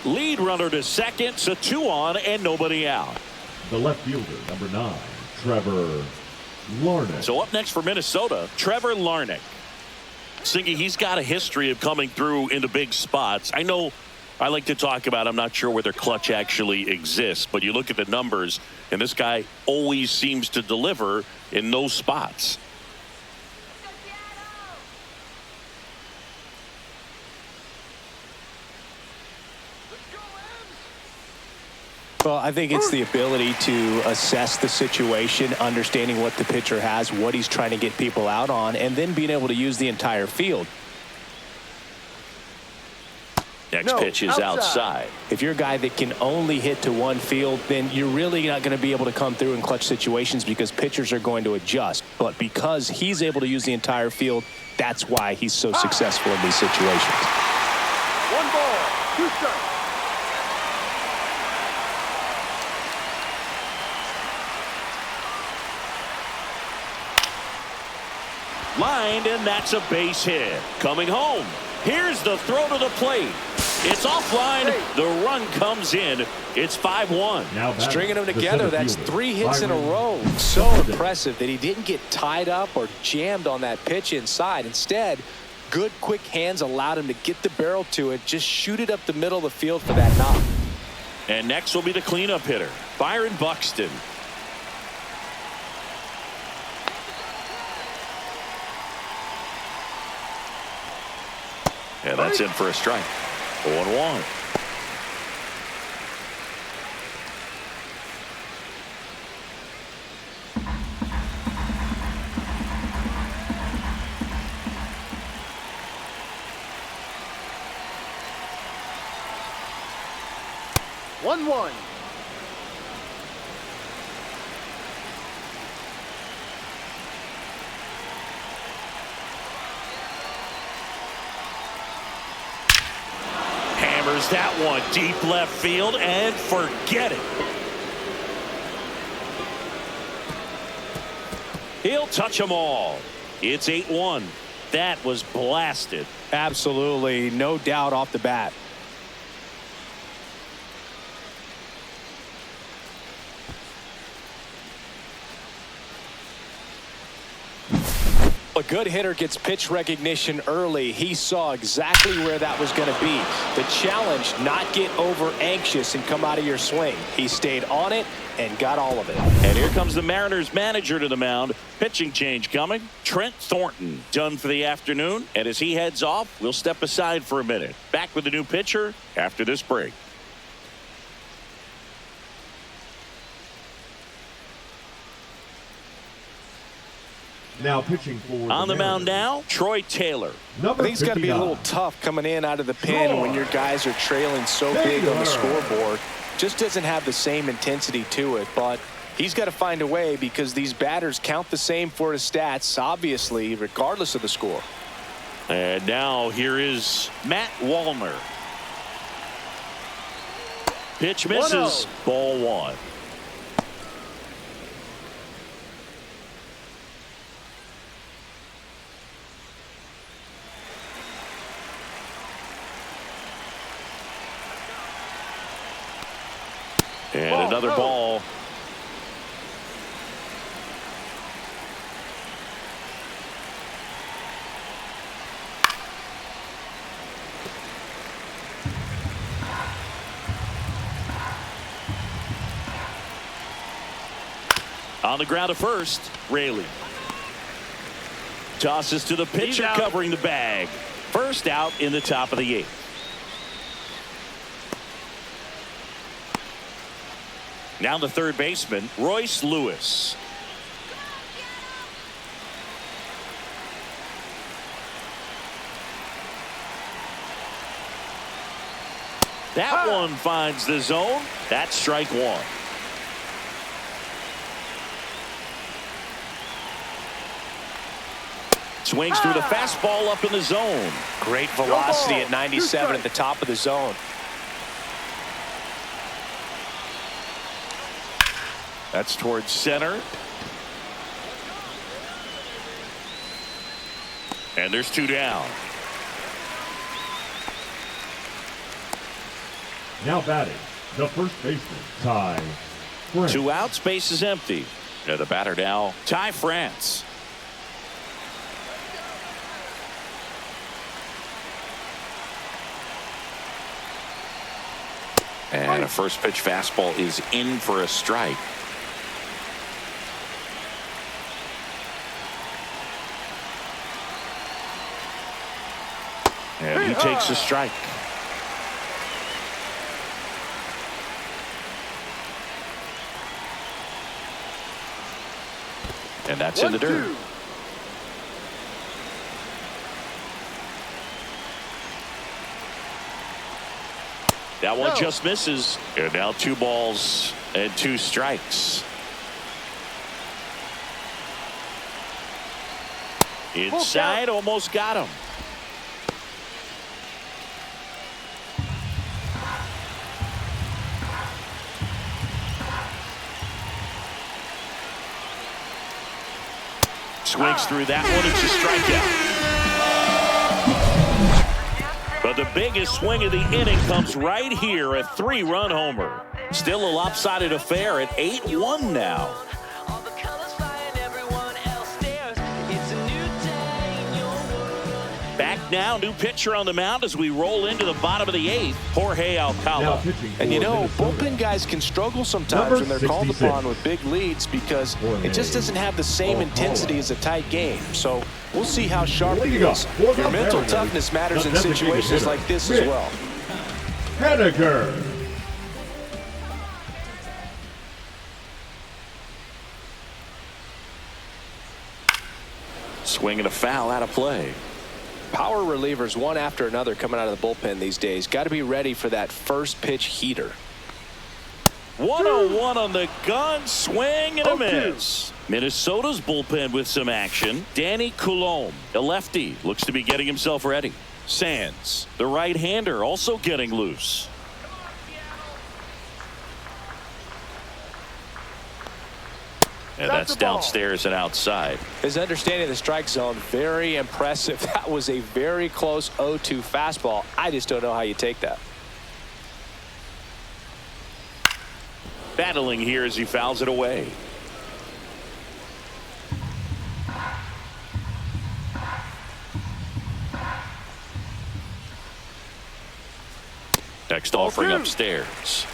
Lead runner to second, so 2 on and nobody out. The left fielder, number 9, Trevor Larnach. So up next for Minnesota, Trevor Larnach. Singy, he's got a history of coming through into big spots. I know I like to talk about, I'm not sure whether clutch actually exists, but you look at the numbers, and this guy always seems to deliver in those spots. Well, I think it's the ability to assess the situation, understanding what the pitcher has, what he's trying to get people out on, and then being able to use the entire field. Next pitch is outside. If you're a guy that can only hit to one field, then you're really not going to be able to come through in clutch situations because pitchers are going to adjust. But because he's able to use the entire field, that's why he's so successful in these situations. 1 ball, 2 strikes. Lined, and that's a base hit. Coming home. Here's the throw to the plate. It's offline. The run comes in. It's 5-1. Stringing them together, that's 3 hits in a row. So impressive that he didn't get tied up or jammed on that pitch inside. Instead, good quick hands allowed him to get the barrel to it, just shoot it up the middle of the field for that knock. And next will be the cleanup hitter, Byron Buxton. And that's in for a strike. 0-1. One. Hammers that one deep left field and forget it. He'll touch them all. It's 8-1. That was blasted. Absolutely, no doubt off the bat. A good hitter gets pitch recognition early. He saw exactly where that was going to be. The challenge, not get over anxious and come out of your swing. He stayed on it and got all of it. And here comes the Mariners manager to the mound. Pitching change coming. Trent Thornton done for the afternoon. And as he heads off, we'll step aside for a minute. Back with the new pitcher after this break. Now pitching for on the mound now, Troy Taylor. I think it's got to be a little tough coming in out of the pen when your guys are trailing so big on the scoreboard. Just doesn't have the same intensity to it, but he's got to find a way because these batters count the same for his stats, obviously, regardless of the score. And now here is Matt Wallner. Pitch misses. 1-0. Ball 1. And another ball. On the ground at first, Raley. Tosses to the pitcher covering the bag. First out in the top of the 8th. Now the third baseman, Royce Lewis. That one finds the zone. That's strike 1. Swings through the fastball up in the zone. Great velocity at 97 at the top of the zone. That's towards center. And there's 2 down. Now batting, the first baseman, Ty France. 2 outs, base is empty. Yeah, the batter now. Ty France. And a first pitch fastball is in for a strike. And he takes a strike. And that's in the dirt. 1-2. That one No. just misses. And now 2 balls and 2 strikes. Inside, almost got him. Swings through that one. It's a strikeout. But the biggest swing of the inning comes right here, a 3-run homer. Still a lopsided affair at 8-1 now. Back now, new pitcher on the mound as we roll into the bottom of the 8th, Jorge Now Alcala. pitching And you for know, Minnesota. bullpen guys can struggle sometimes Number when they're called 66. upon with big leads because it just doesn't have the same intensity as a tight game. So we'll see how sharp he Leading up is. for the Your mental Mariners, toughness matters the in designated situations hitter, like this as Mitch well. Henniger. Swing and a foul out of play. Power relievers one after another coming out of the bullpen these days. Got to be ready for that first pitch heater. 101 on the gun, swing and a 0-2. miss. Minnesota's bullpen with some action. Danny Coulombe, a lefty, looks to be getting himself ready. Sands, the right-hander, also getting loose. And That's that's the ball. downstairs and outside. His understanding of the strike zone, very impressive. That was a very close 0-2 fastball. I just don't know how you take that. Battling here as he fouls it away. Next offering 0-2. upstairs.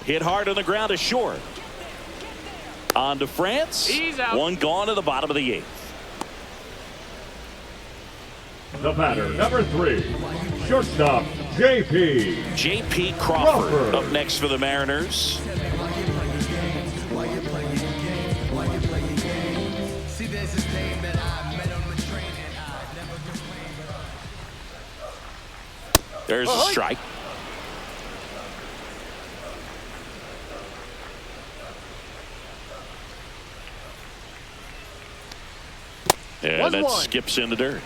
Hit hard on the ground to short. On to France. He's out. 1 gone to the bottom of the 8th. The batter, number 3, shortstop, JP. J.P. Crawford Crawford. up next for the Mariners. There's a strike. And that 1-1. skips in the dirt.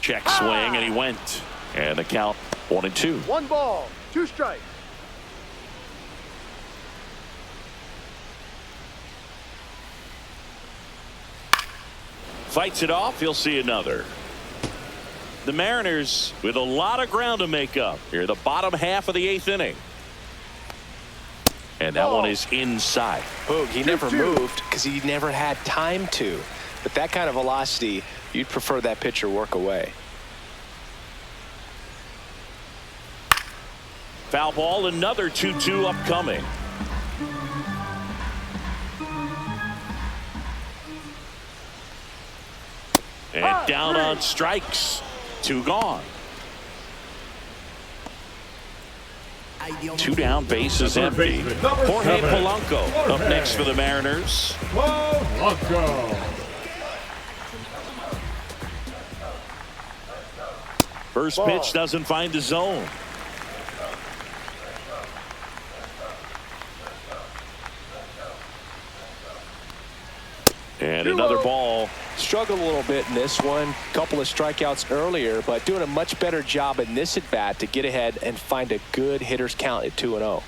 Check swing, and he went. And the count 1-2. 1 ball, 2 strikes. Fights it off. He'll see another. The Mariners with a lot of ground to make up here, the bottom half of the 8th inning. And that one is inside. Boog, he never 2-2. moved because he never had time to. But that kind of velocity, you'd prefer that pitcher work away. Foul ball, another 2-2 upcoming. And down on strikes. 2 gone. 2 down, bases Third empty. baseman, number Jorge 7, Polanco up Jorge. next for the Mariners. Polanco. First Ball. pitch doesn't find the zone. And 2-0. another ball. struggled a little bit in this one. A couple of strikeouts earlier, but doing a much better job in this at-bat to get ahead and find a good hitter's count at 2-0.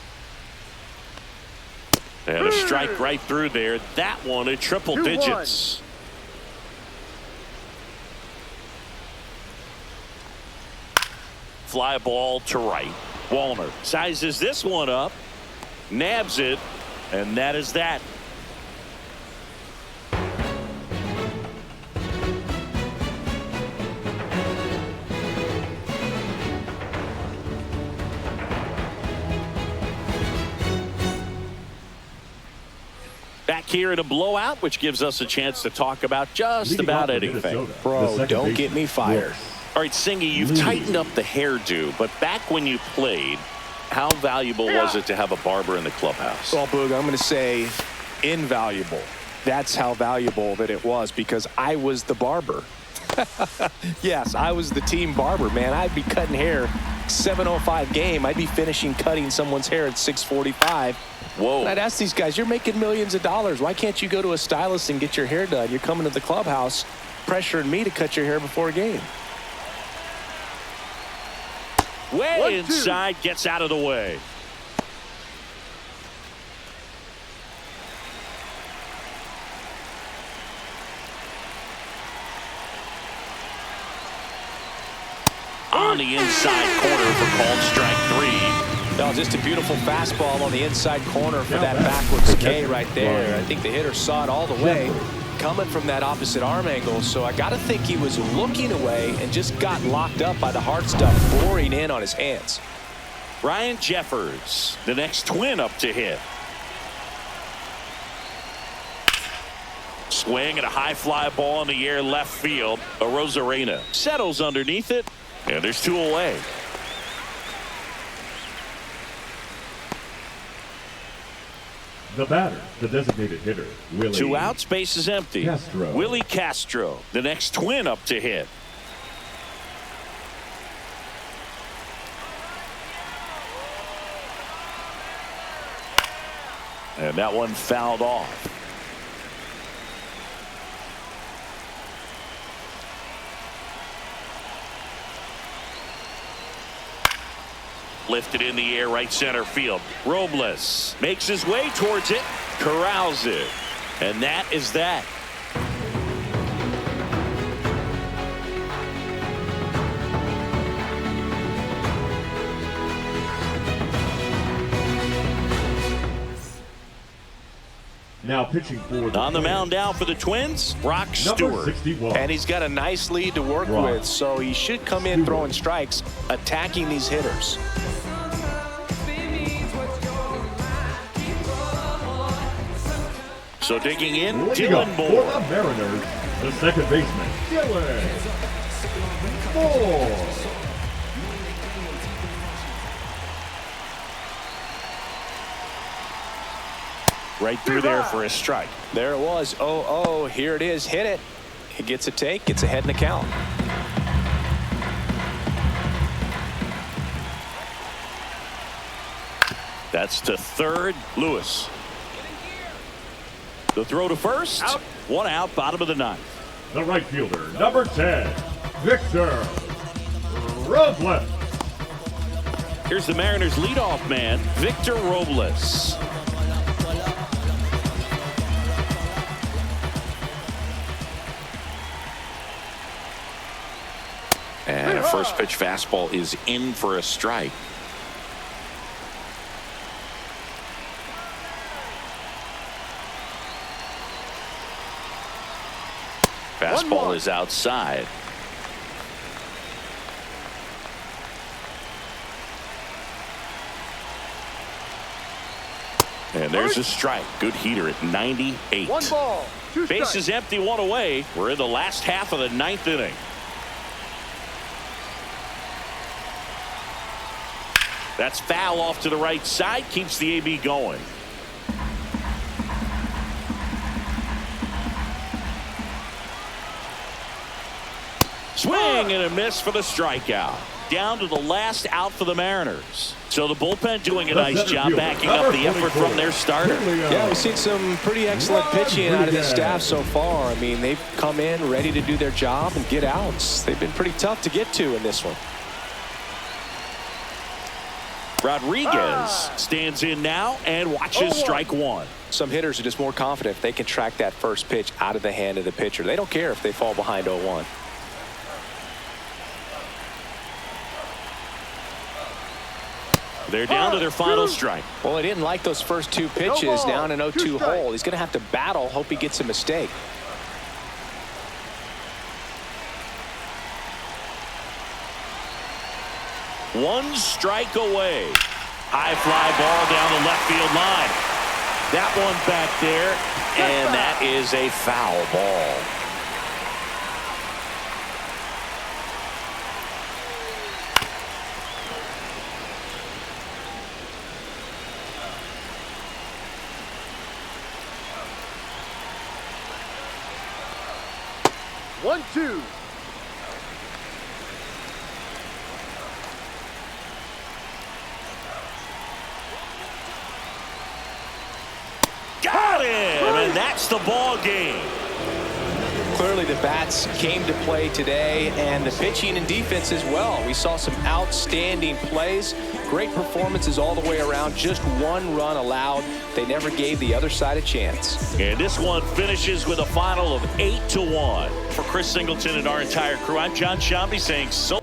And a strike right through there. That one at triple digits. Fly ball to right. Wallner sizes this one up, nabs it, and that is that. Back here in a blowout, which gives us a chance to talk about just about anything. Bro, don't get me fired. All right, Singy, you've tightened up the hairdo, but back when you played, how valuable was it to have a barber in the clubhouse? Well, Boog, I'm going to say invaluable. That's how valuable that it was, because I was the barber. Yes, I was the team barber, man. I'd be cutting hair 7:05 game. I'd be finishing cutting someone's hair at 6:45. Whoa. And I'd ask these guys, you're making millions of dollars. Why can't you go to a stylist and get your hair done? You're coming to the clubhouse pressuring me to cut your hair before a game. Way inside, gets out of the way. On the inside corner for called strike 3. No, just a beautiful fastball on the inside corner for that backwards K right there. I think the hitter saw it all the way coming from that opposite arm angle, so I got to think he was looking away and just got locked up by the hard stuff pouring in on his hands. Ryan Jeffers, the next Twin up to hit. Swing and a high fly ball in the air left field. Arozarena settles underneath it, and there's 2 away. The batter, the designated hitter, Willie. 2 outs, base is empty. Castro. Willie Castro, the next Twin up to hit. And that one fouled off. Lifted in the air, right center field. Robles makes his way towards it, corrals it, and that is that. Now pitching for On the mound now for the Twins, Brock Stewart. 61. And he's got a nice lead to work with, so he should come in throwing strikes, attacking these hitters. So digging in, Dylan Dylan for Moore. the Mariners, the second baseman, Dylan Moore. Right through there for a strike. There it was. 0-0. Here it is. Hit it. He gets a take. Gets ahead in the count. That's to third. Lewis. The throw to first. Out. 1 out, bottom of the 9th. The right fielder, number 10, Victor Robles. Here's the Mariners leadoff man, Victor Robles. And a first pitch fastball is in for a strike. Fastball is outside. And there's a strike. Good heater at 98. 1 ball, 2 strikes. Base is empty, 1 away. We're in the last half of the 9th inning. That's foul off to the right side. Keeps the AB going. Swing swing and a miss for the strikeout. Down to the last out for the Mariners. So the bullpen doing a nice job backing up the effort from their starter. Yeah, we've seen some pretty excellent pitching out of this staff so far. I mean, they've come in ready to do their job and get outs. They've been pretty tough to get to in this one. Rodriguez stands in now and watches strike one. Some hitters are just more confident if they can track that first pitch out of the hand of the pitcher. They don't care if they fall behind 0-1. They're down to their final strike. Well, he didn't like those first two pitches. Now in an 0-2 hole. He's going to have to battle. Hope he gets a mistake. One strike away. High fly ball down the left field line. That one back there, and that is a foul ball. One, two. Got him, and that's the ball game. Clearly the bats came to play today, and the pitching and defense as well. We saw some outstanding plays, great performances all the way around. Just one run allowed. They never gave the other side a chance. And this one finishes with a final of 8-1. For Chris Singleton and our entire crew, I'm John Shambi saying so.